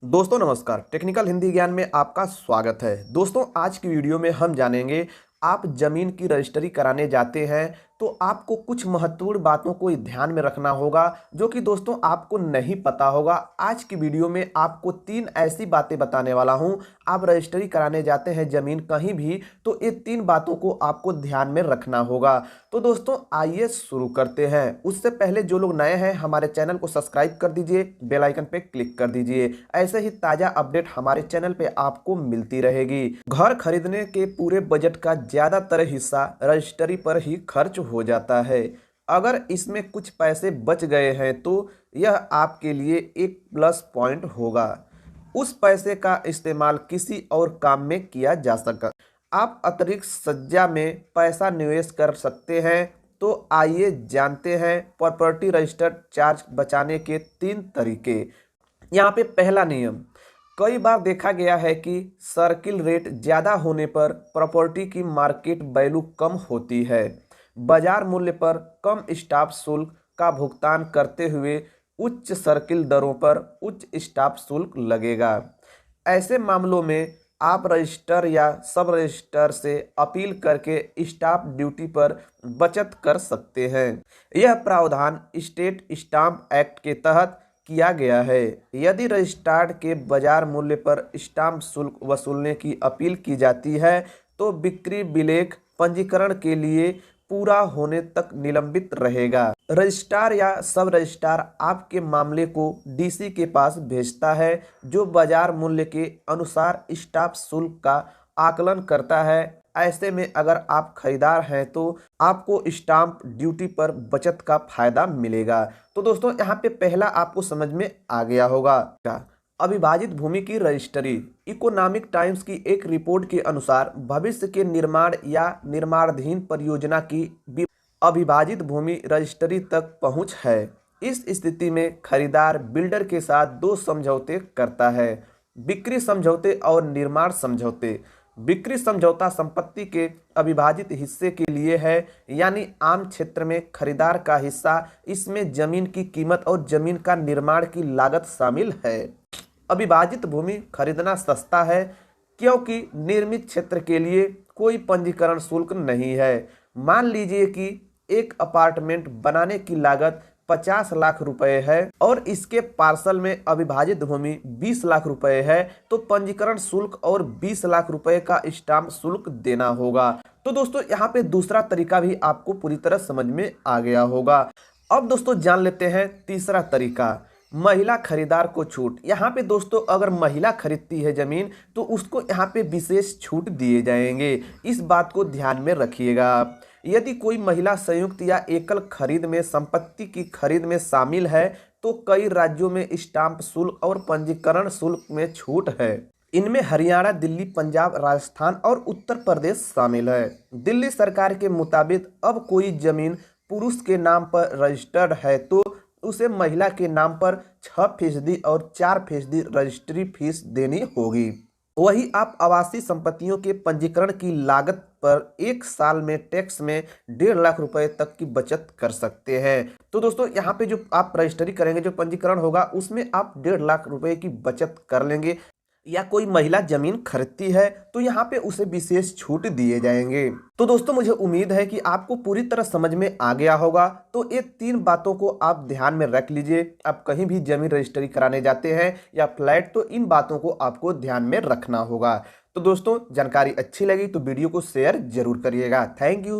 दोस्तों नमस्कार। टेक्निकल हिंदी ज्ञान में आपका स्वागत है। दोस्तों आज की वीडियो में हम जानेंगे, आप जमीन की रजिस्ट्री कराने जाते हैं तो आपको कुछ महत्वपूर्ण बातों को ध्यान में रखना होगा, जो कि दोस्तों आपको नहीं पता होगा। आज की वीडियो में आपको 3 ऐसी बातें बताने वाला हूं। आप रजिस्ट्री कराने जाते हैं जमीन कहीं भी, तो ये 3 बातों को आपको ध्यान में रखना होगा। तो दोस्तों आइए शुरू करते हैं। उससे पहले जो लोग नए हैं, हमारे चैनल को सब्सक्राइब कर दीजिए, बेल आइकन पे क्लिक कर दीजिए। ऐसे ही ताज़ा अपडेट हमारे चैनल पे आपको मिलती रहेगी। घर खरीदने के पूरे बजट का ज़्यादातर हिस्सा रजिस्ट्री पर ही खर्च हो जाता है। अगर इसमें कुछ पैसे बच गए हैं तो यह आपके लिए एक प्लस पॉइंट होगा। उस पैसे का इस्तेमाल किसी और काम में किया जा सकता। आप अतिरिक्त सज्जा में पैसा निवेश कर सकते हैं। तो आइए जानते हैं प्रॉपर्टी रजिस्टर्ड चार्ज बचाने के 3 तरीके। यहाँ पे पहला नियम, कई बार देखा गया है कि सर्किल रेट ज़्यादा होने पर प्रॉपर्टी की मार्केट वैल्यू कम होती है। बाजार मूल्य पर कम स्टाफ शुल्क का भुगतान करते हुए उच्च सर्किल दरों पर उच्च स्टाफ शुल्क लगेगा। ऐसे मामलों में आप रजिस्टर या सब रजिस्टर से अपील करके स्टाफ ड्यूटी पर बचत कर सकते हैं। यह प्रावधान स्टेट स्टाम्प एक्ट के तहत किया गया है। यदि रजिस्ट्रार के बाजार मूल्य पर स्टाम्प शुल्क वसूलने की अपील की जाती है तो बिक्री विलेख पंजीकरण के लिए पूरा होने तक निलंबित रहेगा। रजिस्ट्रार या सब रजिस्ट्रार आपके मामले को डीसी के पास भेजता है, जो बाजार मूल्य के अनुसार स्टाम्प शुल्क का आकलन करता है। ऐसे में अगर आप खरीदार हैं तो आपको स्टाम्प ड्यूटी पर बचत का फायदा मिलेगा। तो दोस्तों यहाँ पे पहला आपको समझ में आ गया होगा। अविभाजित भूमि की रजिस्ट्री। इकोनॉमिक टाइम्स की एक रिपोर्ट के अनुसार भविष्य के निर्माण या निर्माणाधीन परियोजना की अविभाजित भूमि रजिस्ट्री तक पहुंच है। इस स्थिति में खरीदार बिल्डर के साथ 2 समझौते करता है, बिक्री समझौते और निर्माण समझौते। बिक्री समझौता संपत्ति के अविभाजित हिस्से के लिए है, यानी आम क्षेत्र में खरीदार का हिस्सा। इसमें जमीन की कीमत और जमीन का निर्माण की लागत शामिल है। अविभाजित भूमि खरीदना सस्ता है क्योंकि निर्मित क्षेत्र के लिए कोई पंजीकरण शुल्क नहीं है। मान लीजिए कि एक अपार्टमेंट बनाने की लागत 50 लाख रुपए है और इसके पार्सल में अविभाजित भूमि 20 लाख रुपए है, तो पंजीकरण शुल्क और 20 लाख रुपए का स्टाम्प शुल्क देना होगा। तो दोस्तों यहाँ पे दूसरा तरीका भी आपको पूरी तरह समझ में आ गया होगा। अब दोस्तों जान लेते हैं तीसरा तरीका, महिला खरीदार को छूट। यहाँ पे दोस्तों अगर महिला खरीदती है जमीन तो उसको यहाँ पे विशेष छूट दिए जाएंगे। इस बात को ध्यान में रखिएगा। यदि कोई महिला संयुक्त या एकल खरीद में संपत्ति की खरीद में शामिल है तो कई राज्यों में स्टाम्प शुल्क और पंजीकरण शुल्क में छूट है। इनमें हरियाणा, दिल्ली, पंजाब, राजस्थान और उत्तर प्रदेश शामिल है। दिल्ली सरकार के मुताबिक अब कोई जमीन पुरुष के नाम पर रजिस्टर्ड है तो उसे महिला के नाम पर 6% और 4% रजिस्ट्री फीस देनी होगी। वही आप आवासीय संपत्तियों के पंजीकरण की लागत पर 1 साल में टैक्स में 1.5 लाख रुपए तक की बचत कर सकते हैं। तो दोस्तों यहाँ पे जो आप रजिस्ट्री करेंगे, जो पंजीकरण होगा, उसमें आप 1.5 लाख रुपए की बचत कर लेंगे। या कोई महिला जमीन खरीदती है तो यहाँ पे उसे विशेष छूट दिए जाएंगे। तो दोस्तों मुझे उम्मीद है कि आपको पूरी तरह समझ में आ गया होगा। तो ये 3 बातों को आप ध्यान में रख लीजिए। आप कहीं भी जमीन रजिस्ट्री कराने जाते हैं या फ्लैट, तो इन बातों को आपको ध्यान में रखना होगा। तो दोस्तों जानकारी अच्छी लगी तो वीडियो को शेयर जरूर करिएगा। Thank you.